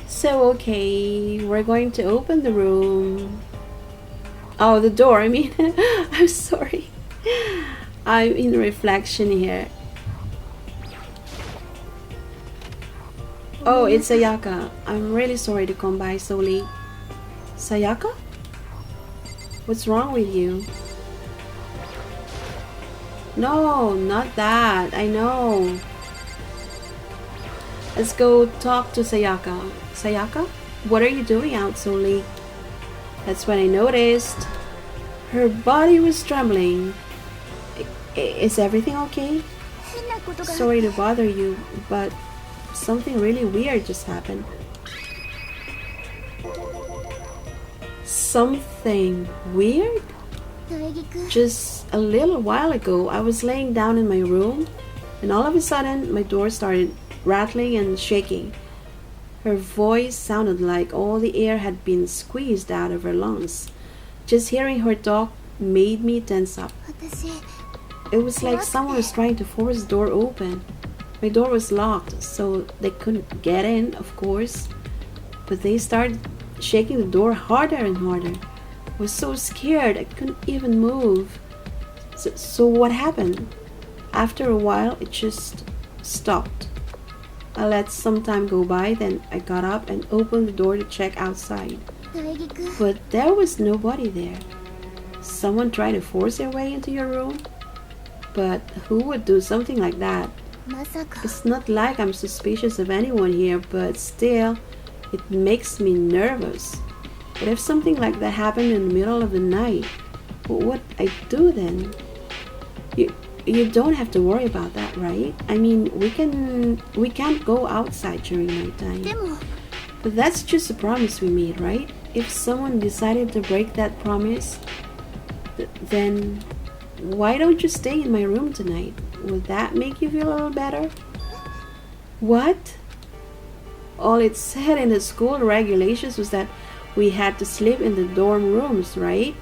So, okay, we're going to open the room. Oh, the door, I mean. I'm sorry. I'm in reflection here. Oh, it's Sayaka. I'm really sorry to come by so late. Sayaka? What's wrong with you? No, not that. I know. Let's go talk to Sayaka. Sayaka? What are you doing out so late? That's when I noticed her body was trembling. Is everything okay? Sorry to bother you, but something really weird just happened. Something weird? Just a little while ago, I was laying down in my room, and all of a sudden, my door started rattling and shaking. Her voice sounded like all the air had been squeezed out of her lungs. Just hearing her talk made me tense up. It was like someone was trying to force the door open. My door was locked, so they couldn't get in, of course. But they started shaking the door harder and harder. I was so scared I couldn't even move. So what happened? After a while, it just stopped. I let some time go by, then I got up and opened the door to check outside. But there was nobody there. Someone tried to force their way into your room? But who would do something like that? It's not like I'm suspicious of anyone here, but still, it makes me nervous. What if something like that happened in the middle of the night? What would I do then? You don't have to worry about that, right? I mean, we can't go outside during nighttime. But that's just a promise we made, right? If someone decided to break that promise, then why don't you stay in my room tonight? Will that make you feel a little better? What? All it said in the school regulations was that we had to sleep in the dorm rooms, right?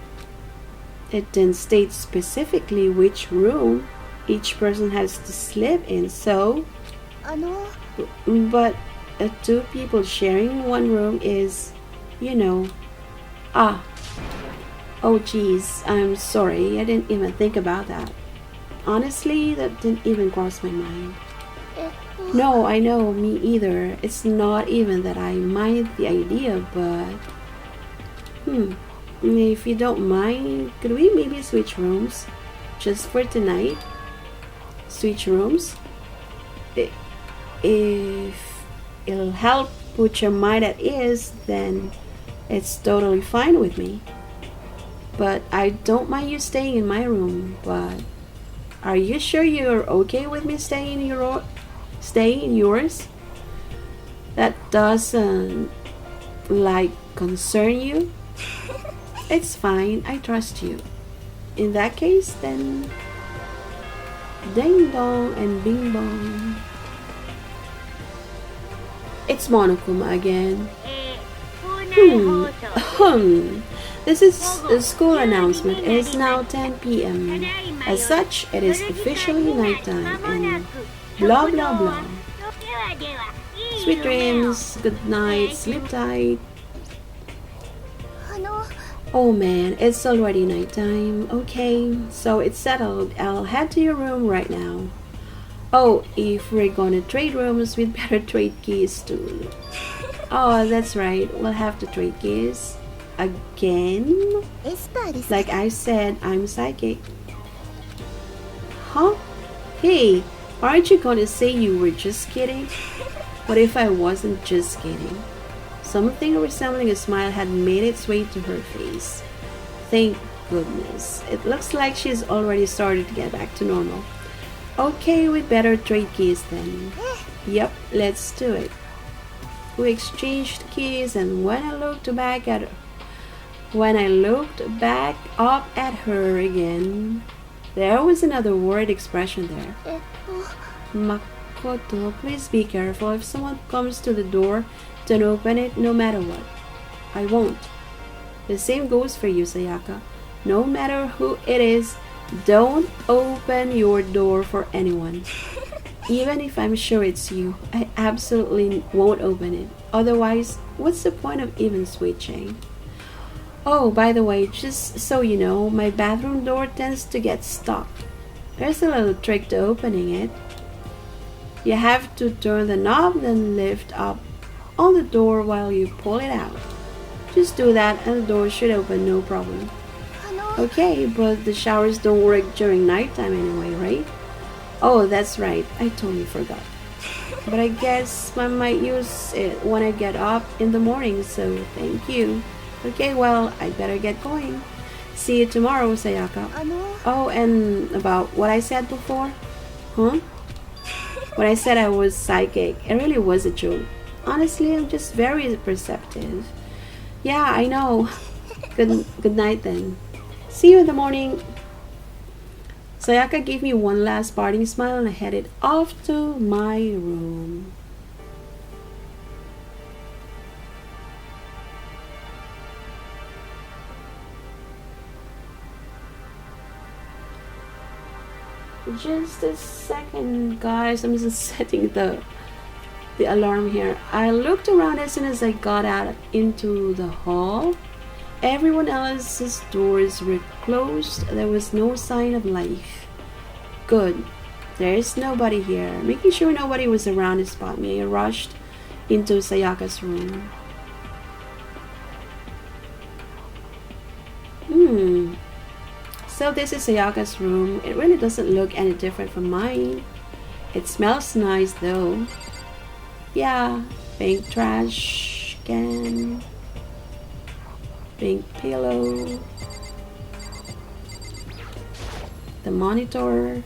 It didn't state specifically which room each person has to sleep in, so... But two people sharing one room is, you know... Oh geez, I'm sorry, I didn't even think about that. Honestly, that didn't even cross my mind. No, I know, me either. It's not even that I mind the idea, but... If you don't mind, could we maybe switch rooms? Just for tonight? Switch rooms? If it'll help put your mind at ease, then it's totally fine with me. But I don't mind you staying in my room, but are you sure you're okay with me staying in yours? That doesn't, concern you? It's fine, I trust you. In that case, then... Ding dong and bing bong. It's Monokuma again. This is a school announcement. It is now 10 p.m. As such, it is officially nighttime and blah blah blah. Sweet dreams, good night, sleep tight. Oh man, it's already nighttime. Okay, so it's settled. I'll head to your room right now. Oh, if we're gonna trade rooms, we'd better trade keys too. Oh, that's right. We'll have to trade keys. Again? Like I said, I'm psychic. Huh? Hey, aren't you gonna say you were just kidding? What if I wasn't just kidding? Something resembling a smile had made its way to her face. Thank goodness. It looks like she's already started to get back to normal. Okay, we'd better trade keys then. Yep, let's do it. We exchanged keys, and when I looked back up at her again, there was another worried expression there. Makoto, please be careful. If someone comes to the door, don't open it no matter what. I won't. The same goes for you, Sayaka. No matter who it is, don't open your door for anyone. Even if I'm sure it's you, I absolutely won't open it. Otherwise, what's the point of even switching? Oh, by the way, just so you know, my bathroom door tends to get stuck. There's a little trick to opening it. You have to turn the knob, then lift up on the door while you pull it out. Just do that and the door should open no problem. Okay, but the showers don't work during nighttime anyway, right? Oh, that's right. I totally forgot. But I guess I might use it when I get up in the morning, so thank you. Okay, well, I better get going. See you tomorrow, Sayaka. Oh, and about what I said before? Huh? When I said I was psychic, it really was a joke. Honestly, I'm just very perceptive. Yeah, I know. Good night then. See you in the morning. Sayaka gave me one last parting smile and I headed off to my room. Just a second, guys. I'm just setting the alarm here. I looked around as soon as I got out into the hall. Everyone else's doors were closed. There was no sign of life. Good. There's nobody here. Making sure nobody was around to spot me, I rushed into Sayaka's room. So this is Sayaka's room. It really doesn't look any different from mine. It smells nice though. Yeah, pink trash can, pink pillow, the monitor,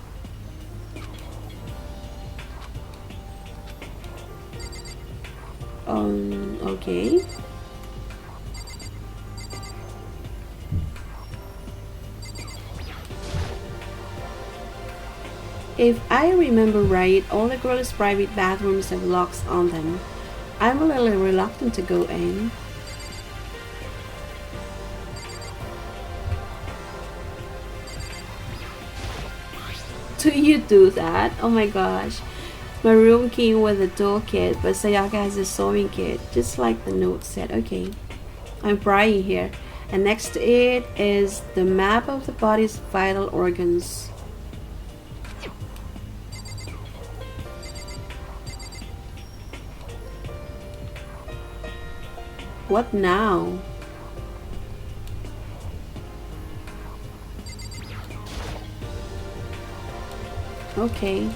okay. If I remember right, all the girls' private bathrooms have locks on them. I'm a little reluctant to go in. Do you do that? Oh my gosh. My room came with a toolkit, but Sayaka has a sewing kit, just like the note said. Okay, I'm prying here. And next to it is the map of the body's vital organs. What now? Okay.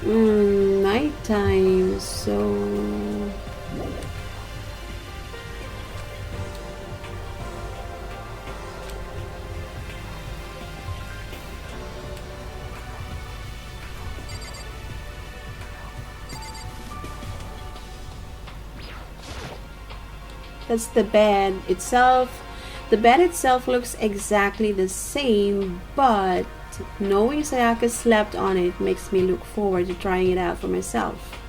Nighttime, so... That's the bed itself. The bed itself looks exactly the same, but knowing Sayaka slept on it makes me look forward to trying it out for myself.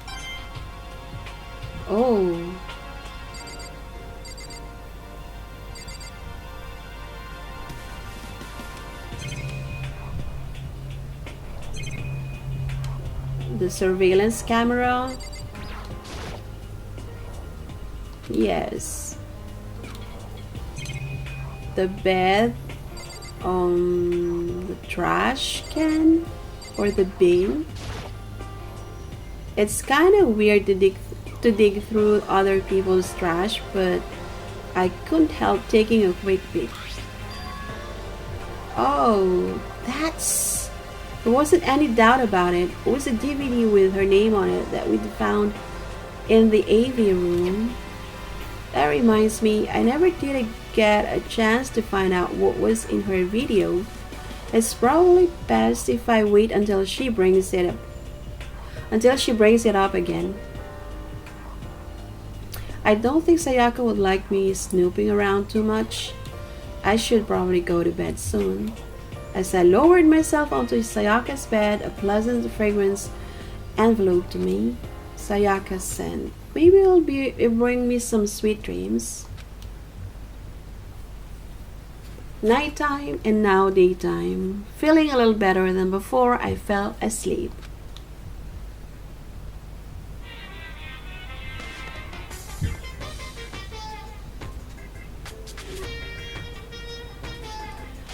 Oh. The surveillance camera. Yes. The bed, the trash can or the bin. It's kind of weird to dig through other people's trash, but I couldn't help taking a quick peek. Oh, there wasn't any doubt about it. It was a DVD with her name on it that we'd found in the AV room. That reminds me, I never did get a chance to find out what was in her video. It's probably best if I wait until she brings it up again. I don't think Sayaka would like me snooping around too much. I should probably go to bed soon. As I lowered myself onto Sayaka's bed, a pleasant fragrance enveloped me. Sayaka's scent. Maybe it'll bring me some sweet dreams. Nighttime and now daytime. Feeling a little better than before I fell asleep.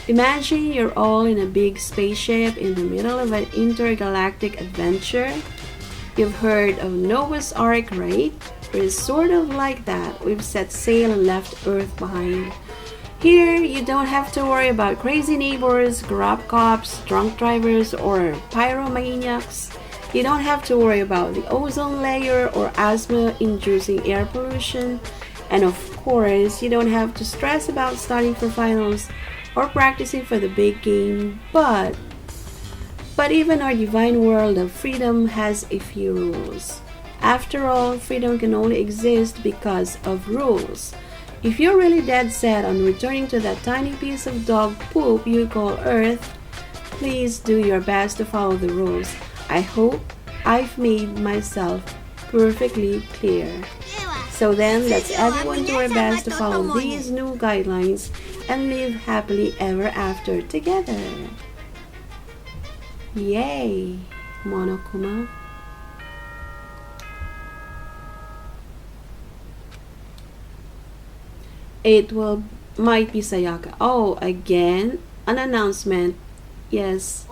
Imagine you're all in a big spaceship in the middle of an intergalactic adventure. You've heard of Noah's Ark, right? It's sort of like that. We've set sail and left Earth behind. Here, you don't have to worry about crazy neighbors, grab cops, drunk drivers, or pyromaniacs. You don't have to worry about the ozone layer or asthma-inducing air pollution. And of course, you don't have to stress about studying for finals or practicing for the big game. But even our divine world of freedom has a few rules. After all, freedom can only exist because of rules. If you're really dead set on returning to that tiny piece of dog poop you call Earth, please do your best to follow the rules. I hope I've made myself perfectly clear. So then, let's everyone do our best to follow these new guidelines and live happily ever after together. Yay, Monokuma. It might be Sayaka. Oh, again, an announcement. Yes.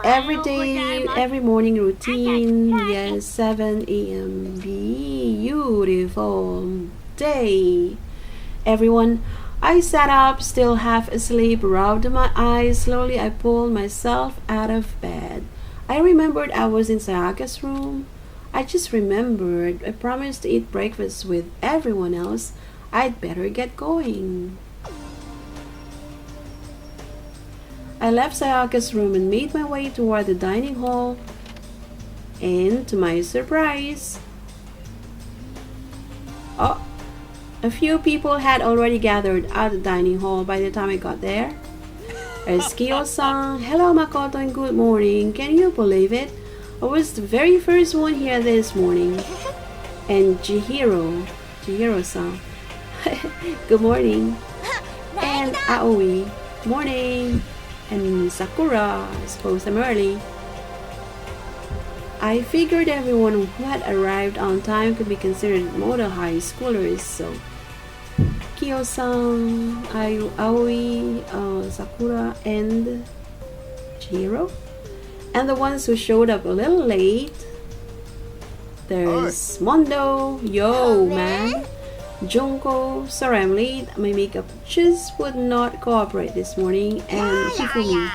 Every day, every morning routine. Yes, 7 a.m. Beautiful day. Everyone, I sat up, still half asleep, rubbed my eyes. Slowly, I pulled myself out of bed. I remembered I was in Sayaka's room. I just remembered I promised to eat breakfast with everyone else. I'd better get going. I left Sayaka's room and made my way toward the dining hall. And to my surprise, a few people had already gathered at the dining hall by the time I got there. There's Kiyo-san. Hello Makoto and good morning. Can you believe it? I was the very first one here this morning. And Chihiro-san. Good morning. And Aoi. Morning. And Sakura. I suppose I'm early. I figured everyone who had arrived on time could be considered model high schoolers, so Kiyo-san, Aoi, Sakura, and Chihiro. And the ones who showed up a little late, there's Mondo. Yo, man. Junko. Sorry I'm late. My makeup just would not cooperate this morning. And Hifumi.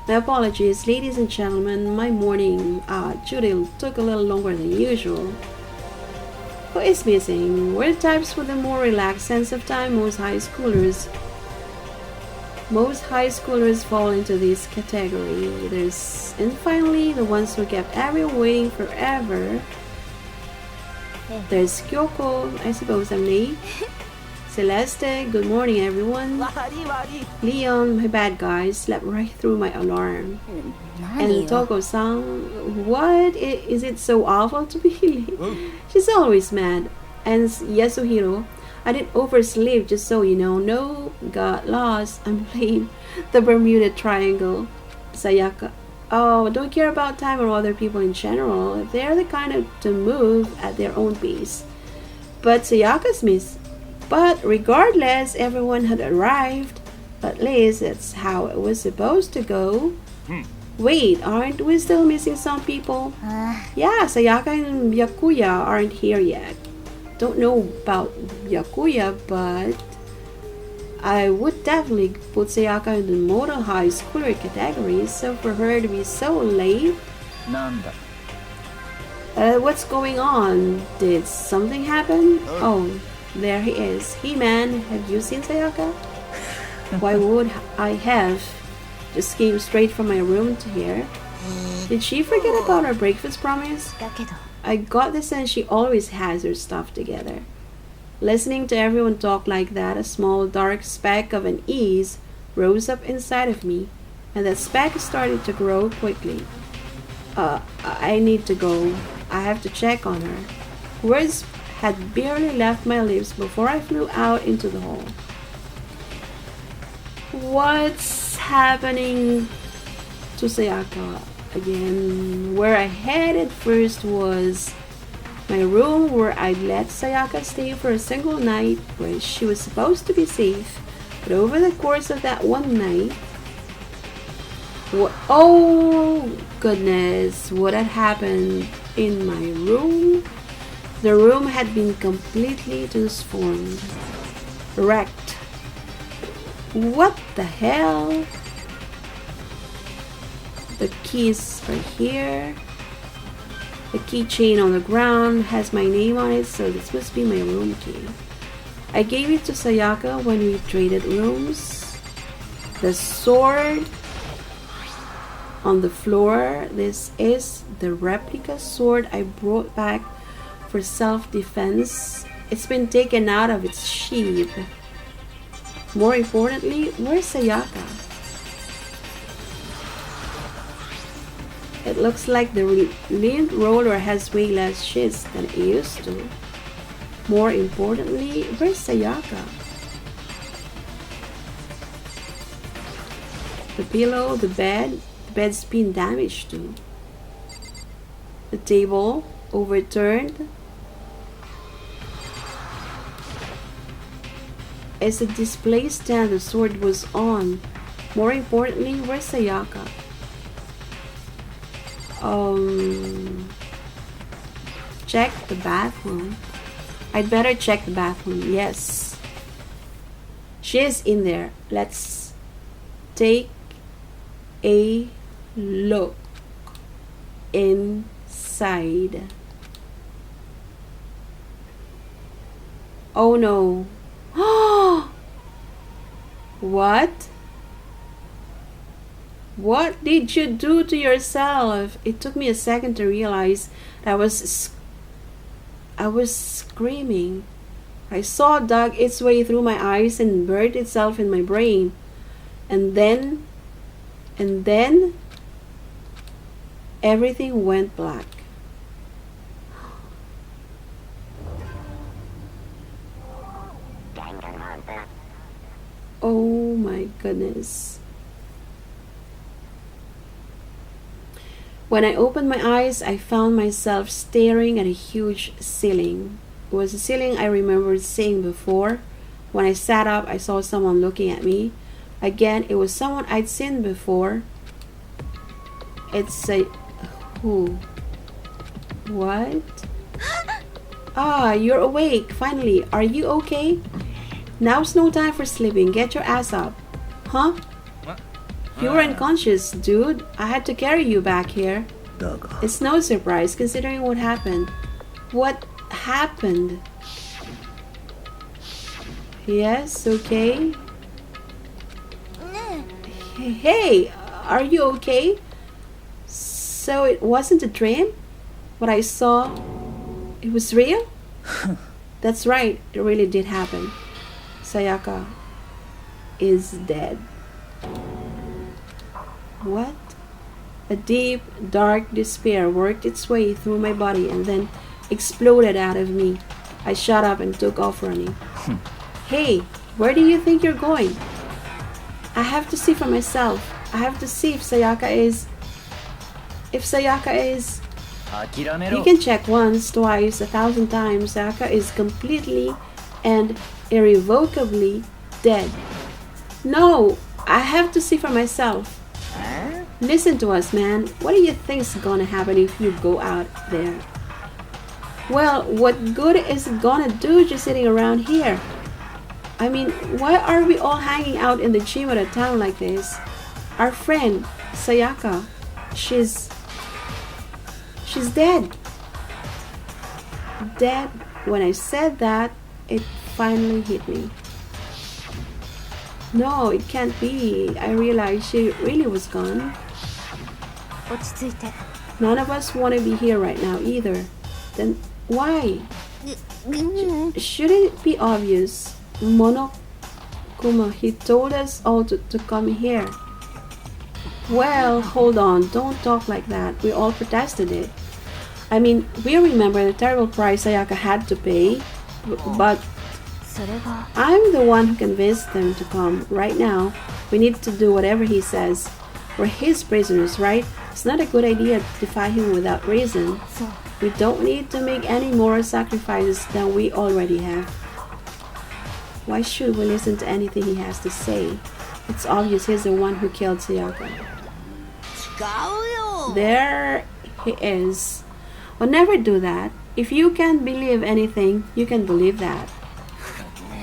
My apologies, ladies and gentlemen. My morning duty took a little longer than usual. Who is missing? We're the types with a more relaxed sense of time. Most high schoolers fall into this category. And finally, the ones who kept everyone waiting forever. There's Kyoko. I suppose I'm late. Celeste. Good morning, everyone. Leon. My bad, guys. Slept right through my alarm. And Toko-san. What? Is it so awful to be late? She's always mad. And Yasuhiro. I didn't oversleep, just so you know. No, got lost. I'm playing the Bermuda Triangle. Sayaka. Oh, don't care about time or other people in general. They're the kind of to move at their own pace. But Sayaka's miss. But regardless, everyone had arrived. At least that's how it was supposed to go. Wait, aren't we still missing some people? Yeah, Sayaka and Byakuya aren't here yet. Don't know about Byakuya, but I would definitely put Sayaka in the model high schooler category, so for her to be so late. What's going on? Did something happen? Oh, there he is. Hey man, have you seen Sayaka? Why would I have? Just came straight from my room to here. Did she forget about our breakfast promise? I got the sense she always has her stuff together. Listening to everyone talk like that, a small dark speck of unease rose up inside of me, and that speck started to grow quickly. I need to go. I have to check on her. Words had barely left my lips before I flew out into the hall. What's happening to Sayaka again? Where I headed first was my room, where I'd let Sayaka stay for a single night, where she was supposed to be safe. But over the course of that one night, oh goodness, what had happened in my room? The room had been completely transformed, wrecked. What the hell? The keys are here. The keychain on the ground has my name on it, so this must be my room key. I gave it to Sayaka when we traded rooms. The sword on the floor. This is the replica sword I brought back for self-defense. It's been taken out of its sheath. More importantly, where's Sayaka? It looks like the lint roller has way less shiz than it used to. More importantly, where's Sayaka? The pillow, the bed's been damaged too. The table overturned. As a display stand the sword was on. More importantly, where's Sayaka? Check the bathroom. I'd better check the bathroom. Yes. She is in there. Let's take a look inside. Oh no. What? What did you do to yourself? It took me a second to realize that I was screaming. I saw it dug its way through my eyes and buried itself in my brain. And then everything went black. Oh my goodness. When I opened my eyes, I found myself staring at a huge ceiling. It was a ceiling I remembered seeing before. When I sat up, I saw someone looking at me. Again, it was someone I'd seen before. It's a... who? What? Ah, you're awake, finally. Are you okay? Now's no time for sleeping. Get your ass up. Huh? You were unconscious, dude. I had to carry you back here. It's no surprise considering what happened. What happened? Yes, okay. Hey, are you okay? So it wasn't a dream? What I saw, it was real? That's right, it really did happen. Sayaka is dead. What? A deep, dark despair worked its way through my body and then exploded out of me. I shut up and took off running. Hey, where do you think you're going? I have to see for myself. I have to see if Sayaka is... You can check once, twice, 1,000 times. Sayaka is completely and irrevocably dead. No, I have to see for myself. Listen to us, man. What do you think's gonna happen if you go out there? Well, what good is it gonna do just sitting around here? I mean, why are we all hanging out in the gym at a town like this? Our friend, Sayaka, she's dead. Dead. When I said that, it finally hit me. No, it can't be. I realized she really was gone. None of us want to be here right now either. Then why? Shouldn't it be obvious? Monokuma, he told us all to come here. Well, hold on. Don't talk like that. We all protested it. I mean, we remember the terrible price Sayaka had to pay, but I'm the one who convinced them to come. Right now, we need to do whatever he says. We're his prisoners, right? It's not a good idea to defy him without reason. We don't need to make any more sacrifices than we already have. Why should we listen to anything he has to say? It's obvious he's the one who killed Sayaka. There he is. Well, never do that. If you can't believe anything, you can believe that.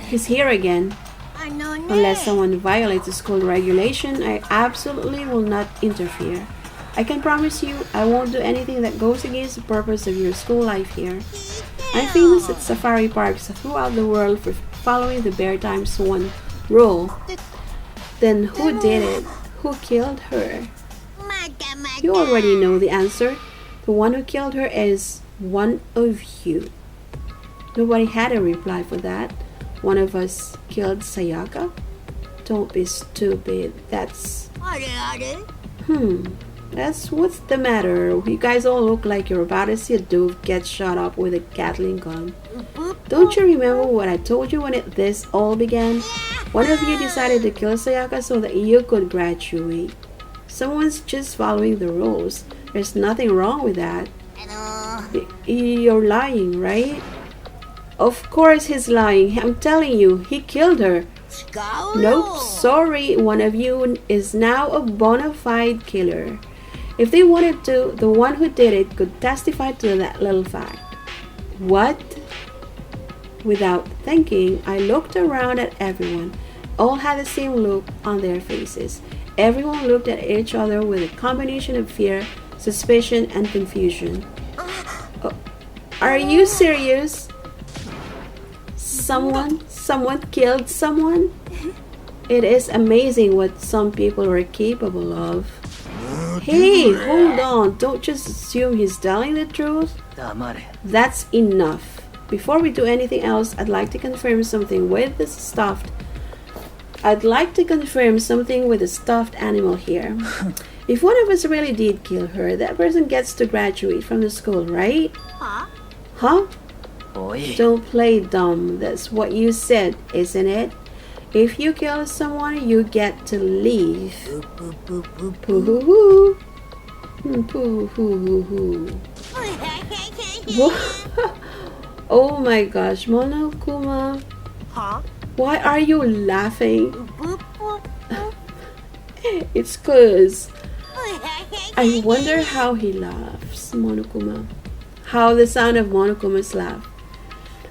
He's here again. Unless someone violates the school regulation, I absolutely will not interfere. I can promise you I won't do anything that goes against the purpose of your school life here. I'm famous at safari parks throughout the world for following the Bear Times 1 rule. Then who did it? Who killed her? You already know the answer. The one who killed her is one of you. Nobody had a reply for that. One of us killed Sayaka? Don't be stupid. That's what's the matter. You guys all look like you're about to see a dude get shot up with a Gatling gun. Don't you remember what I told you when this all began? One of you decided to kill Sayaka so that you could graduate. Someone's just following the rules. There's nothing wrong with that. You're lying, right? Of course he's lying. I'm telling you, he killed her. Nope, sorry. One of you is now a bona fide killer. If they wanted to, the one who did it could testify to that little fact. What? Without thinking, I looked around at everyone. All had the same look on their faces. Everyone looked at each other with a combination of fear, suspicion, and confusion. Oh, are you serious? Someone killed someone? It is amazing what some people are capable of. Hey, hold on. Don't just assume he's telling the truth. That's enough. Before we do anything else, I'd like to confirm something with the stuffed animal here. If one of us really did kill her, that person gets to graduate from the school, right? Huh? Don't play dumb. That's what you said, isn't it? If you kill someone, you get to leave. Poo-hoo-hoo. Poo-hoo-hoo-hoo. Oh my gosh, Monokuma. Why are you laughing? It's 'cause I wonder how he laughs, Monokuma. How the sound of Monokuma's laugh.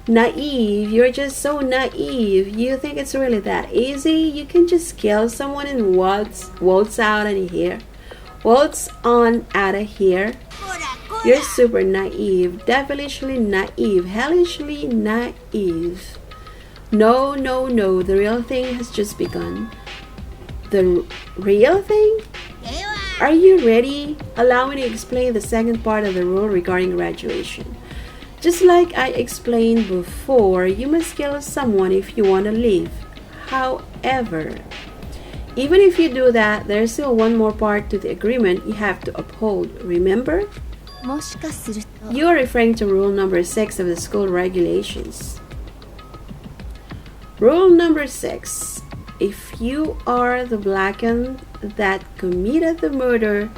Naive, you're just so naive. You think it's really that easy? You can just kill someone and waltz out of here. Waltz on out of here. You're super naive, devilishly naive, hellishly naive. No, the real thing has just begun. The real thing? Are you ready? Allow me to explain the second part of the rule regarding graduation. Just like I explained before, you must kill someone if you want to leave. However, even if you do that, there's still one more part to the agreement you have to uphold. Remember? You are referring to rule number 6 of the school regulations. Rule number 6. If you are the blackened that committed the murder,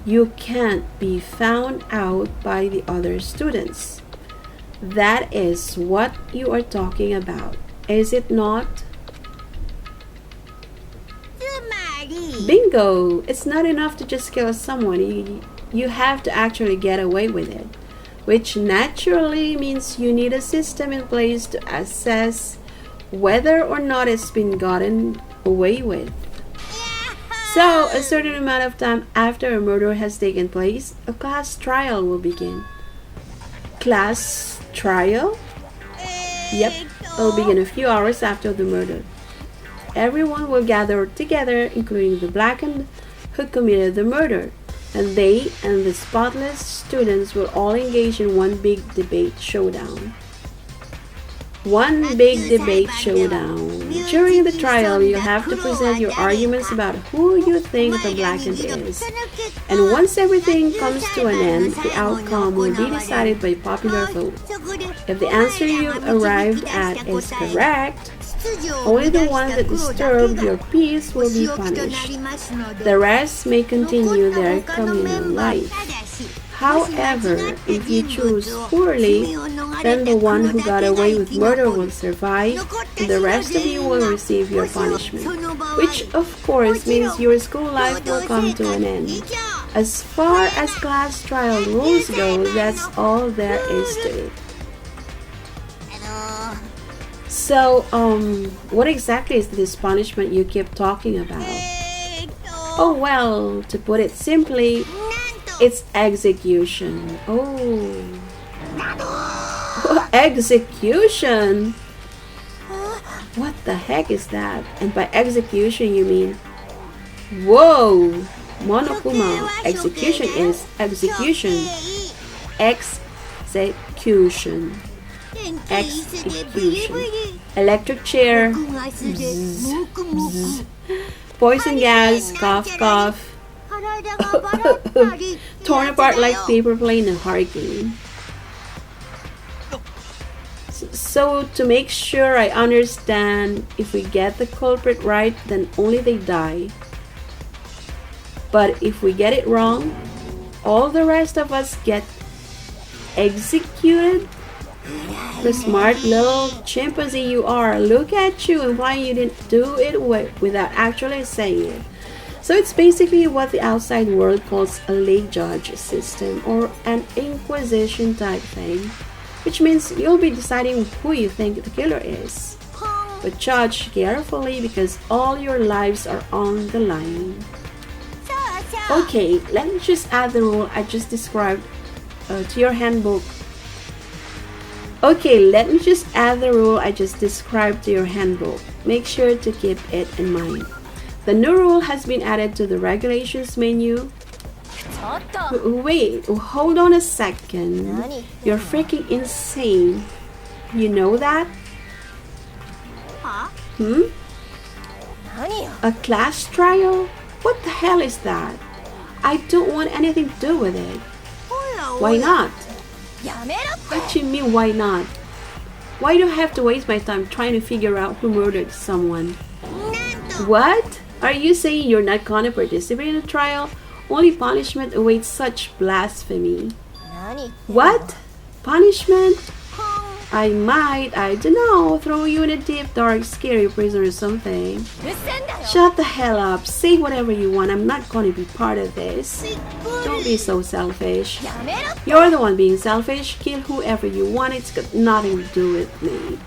you can't be found out by the other students. That is what you are talking about, is it not? Bingo! It's not enough to just kill someone. You have to actually get away with it, which naturally means you need a system in place to assess whether or not it's been gotten away with. So, a certain amount of time after a murder has taken place, a class trial will begin. Class trial? Yep, it'll begin a few hours after the murder. Everyone will gather together, including the blackened who committed the murder, and they and the spotless students will all engage in one big debate showdown. One big debate showdown. During the trial, you'll have to present your arguments about who you think the blackened is. And once everything comes to an end, the outcome will be decided by popular vote. If the answer you've arrived at is correct, only the one that disturbed your peace will be punished. The rest may continue their communal life. However, if you choose poorly, then the one who got away with murder will survive, and the rest of you will receive your punishment. Which, of course, means your school life will come to an end. As far as class trial rules go, that's all there is to it. So, what exactly is this punishment you keep talking about? Oh, well, to put it simply, it's execution. Oh. Execution? What the heck is that? And by execution, you mean... Whoa! Monokuma. Execution is execution. Execution. Execution. Electric chair. Bzz, bzz. Poison gas. Cough, cough. Torn apart like paper plane in a hurricane. So to make sure I understand, if we get the culprit right, then only they die. But if we get it wrong, all the rest of us get executed? The smart little chimpanzee you are. Look at you, implying you didn't do it without actually saying it. So it's basically what the outside world calls a lay judge system, or an inquisition type thing, which means you'll be deciding who you think the killer is. But judge carefully, because all your lives are on the line. Okay, let me just add the rule I just described to your handbook. Okay, let me just add the rule I just described to your handbook. Make sure to keep it in mind. The new rule has been added to the regulations menu. Wait, hold on a second. You're freaking insane. You know that? A class trial? What the hell is that? I don't want anything to do with it. Why not? What do you mean, why not? Why do I have to waste my time trying to figure out who murdered someone? What? Are you saying you're not gonna participate in the trial? Only punishment awaits such blasphemy. What? Punishment? I might, I don't know, throw you in a deep, dark, scary prison or something. Shut the hell up. Say whatever you want. I'm not going to be part of this. Don't be so selfish. You're the one being selfish. Kill whoever you want. It's got nothing to do with me.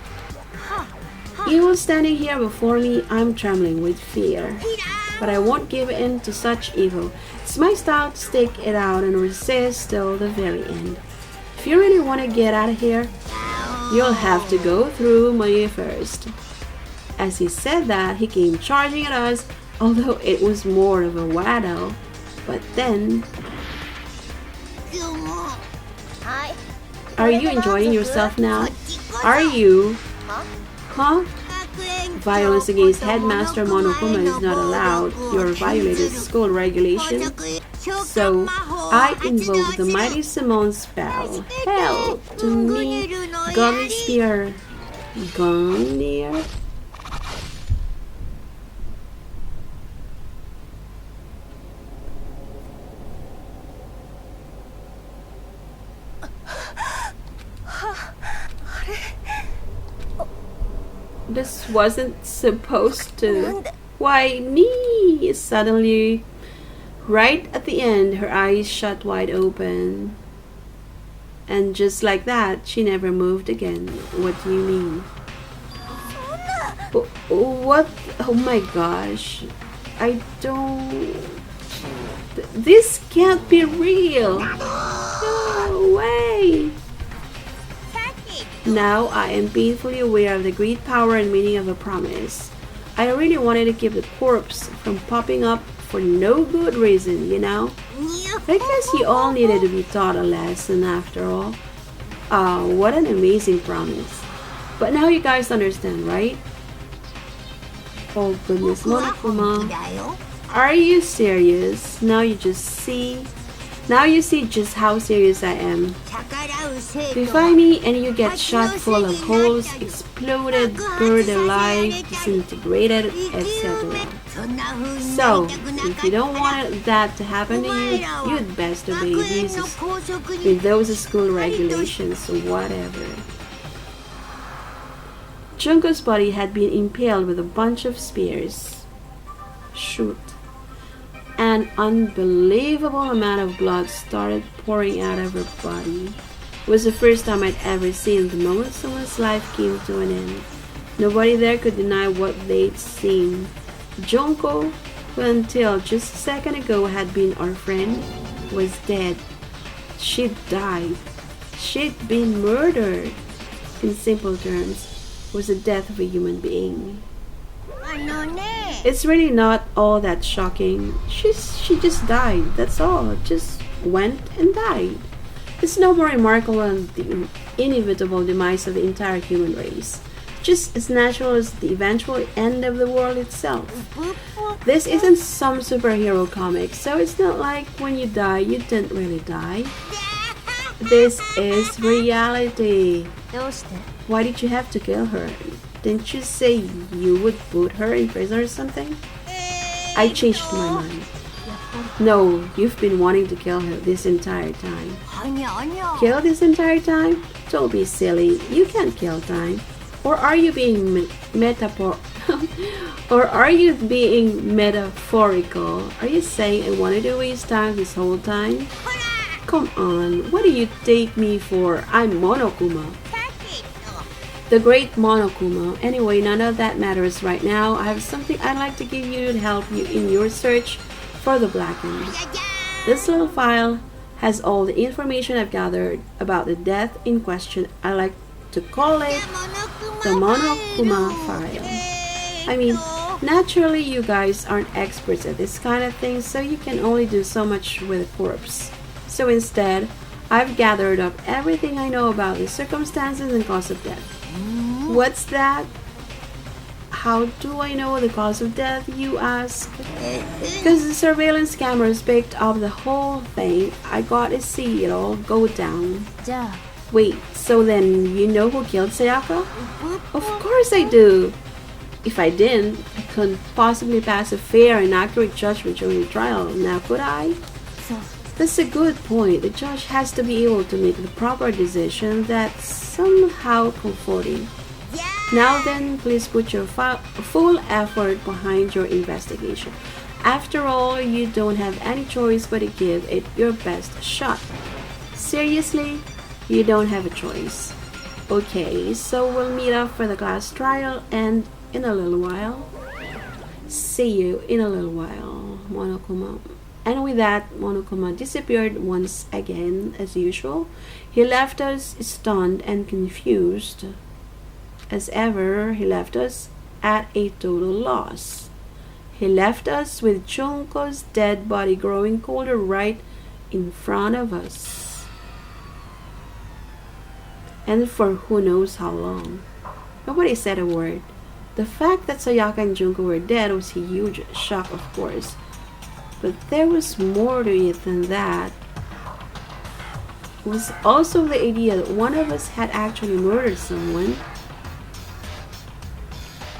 Evil standing here before me, I'm trembling with fear. But I won't give in to such evil. It's my style to stick it out and resist till the very end. If you really want to get out of here, you'll have to go through me first. As he said that, he came charging at us, although it was more of a waddle. But then... Are you enjoying yourself now? Are you? Huh? Violence against Headmaster Monokuma is not allowed. You're violated school regulation. So, I invoke the mighty Simone spell. Help to me, Godly Spear. Gungnir? This wasn't supposed to. Why me? Suddenly, right at the end, her eyes shut wide open. And just like that, she never moved again. What do you mean? What? Oh my gosh. I don't... This can't be real. No way. Now I am painfully aware of the great power and meaning of a promise. I really wanted to keep the corpse from popping up for no good reason, you know? I guess you all needed to be taught a lesson after all. What an amazing promise. But now you guys understand, right? Oh goodness, Monokuma. Are you serious? Now you just see? Now you see just how serious I am. Defy me and you get shot full of holes, exploded, burned alive, disintegrated, etc. So, if you don't want that to happen to you, you'd best obey those school regulations or whatever. Junko's body had been impaled with a bunch of spears. Shoot. An unbelievable amount of blood started pouring out of her body. It was the first time I'd ever seen the moment someone's life came to an end. Nobody there could deny what they'd seen. Junko, who until just a second ago had been our friend, was dead. She'd died. She'd been murdered. In simple terms, it was the death of a human being. It's really not all that shocking. She just died, that's all. Just went and died. It's no more remarkable than the inevitable demise of the entire human race. Just as natural as the eventual end of the world itself. This isn't some superhero comic, so it's not like when you die, you didn't really die. This is reality. Why did you have to kill her? Didn't you say you would put her in prison or something? I changed my mind. No, you've been wanting to kill her this entire time. Kill this entire time? Don't be silly. You can't kill time. Or are you being Or are you being metaphorical? Are you saying I wanted to waste time this whole time? Come on, what do you take me for? I'm Monokuma. The great Monokuma. Anyway, none of that matters right now. I have something I'd like to give you to help you in your search for the Blackened. This little file has all the information I've gathered about the death in question. I like to call it the Monokuma file. I mean, naturally you guys aren't experts at this kind of thing, so you can only do so much with a corpse. So instead, I've gathered up everything I know about the circumstances and cause of death. What's that? How do I know the cause of death, you ask? Because the surveillance cameras picked up the whole thing. I got to see it all go down. Wait, so then you know who killed Sayaka? Of course I do. If I didn't, I couldn't possibly pass a fair and accurate judgment during the trial, now could I? That's a good point. The judge has to be able to make the proper decision. That's somehow comforting. Now then, please put your full effort behind your investigation. After all, you don't have any choice but to give it your best shot. Seriously, you don't have a choice. Okay, so we'll meet up for the class trial and in a little while. See you in a little while, Monokuma. And with that, Monokuma disappeared once again, as usual. He left us stunned and confused. As ever, he left us at a total loss. He left us with Junko's dead body growing colder right in front of us. And for who knows how long. Nobody said a word. The fact that Sayaka and Junko were dead was a huge shock, of course. But there was more to it than that. It was also the idea that one of us had actually murdered someone.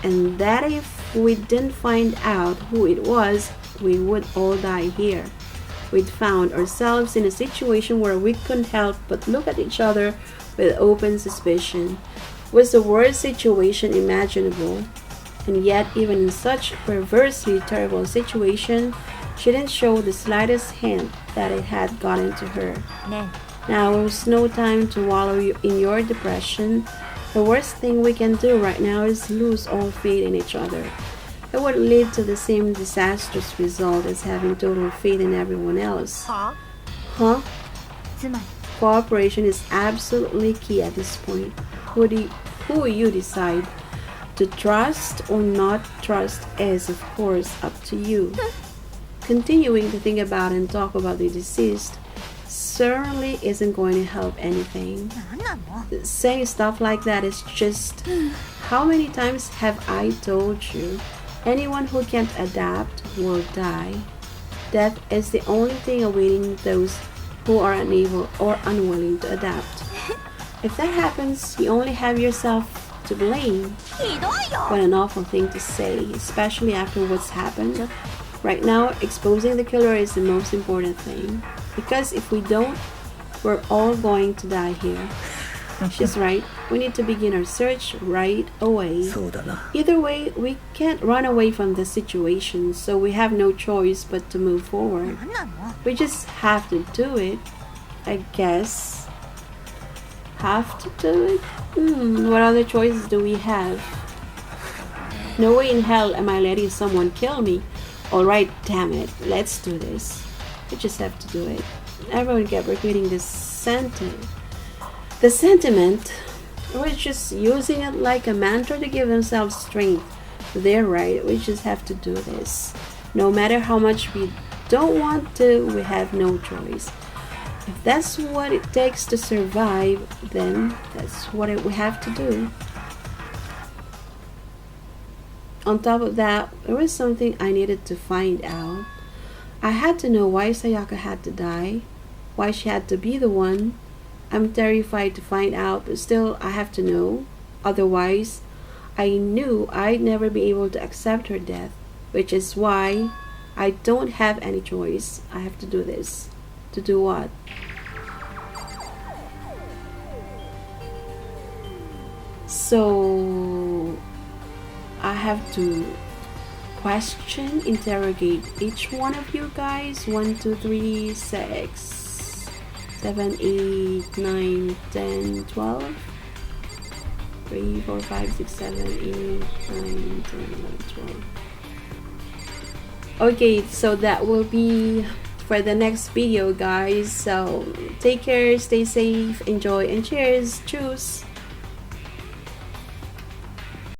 And that if we didn't find out who it was, we would all die here. We'd found ourselves in a situation where we couldn't help but look at each other with open suspicion. It was the worst situation imaginable. And yet, even in such perversely terrible situation, she didn't show the slightest hint that it had gotten to her. Now, it was no time to wallow in your depression. The worst thing we can do right now is lose all faith in each other. It would lead to the same disastrous result as having total faith in everyone else. Huh? Cooperation is absolutely key at this point. Who you decide to trust or not trust is, of course, up to you. Continuing to think about and talk about the deceased certainly isn't going to help anything. Saying stuff like that is just... How many times have I told you? Anyone who can't adapt will die. Death is the only thing awaiting those who are unable or unwilling to adapt. If that happens, you only have yourself to blame. What an awful thing to say, especially after what's happened. Right now, exposing the killer is the most important thing. Because if we don't, we're all going to die here. She's right. We need to begin our search right away. Either way, we can't run away from the situation, so we have no choice but to move forward. We just have to do it, I guess. Have to do it? What other choices do we have? No way in hell am I letting someone kill me. Alright, damn it, let's do this. We just have to do it. Everyone kept repeating this sentiment. The sentiment, we're just using it like a mantra to give themselves strength. They're right, we just have to do this. No matter how much we don't want to, we have no choice. If that's what it takes to survive, then that's what we have to do. On top of that, there was something I needed to find out. I had to know why Sayaka had to die, why she had to be the one. I'm terrified to find out, but still I have to know. Otherwise, I knew I'd never be able to accept her death, which is why I don't have any choice. I have to do this. To do what? So I have to question, interrogate each one of you guys. 1, 2, 3, 6, 7, 8, 9, 10, 12. 3, 4, 5, 6, 7, 8, 9, 10, 11, 12. Okay, so that will be for the next video, guys. So take care, stay safe, enjoy, and cheers. Choose.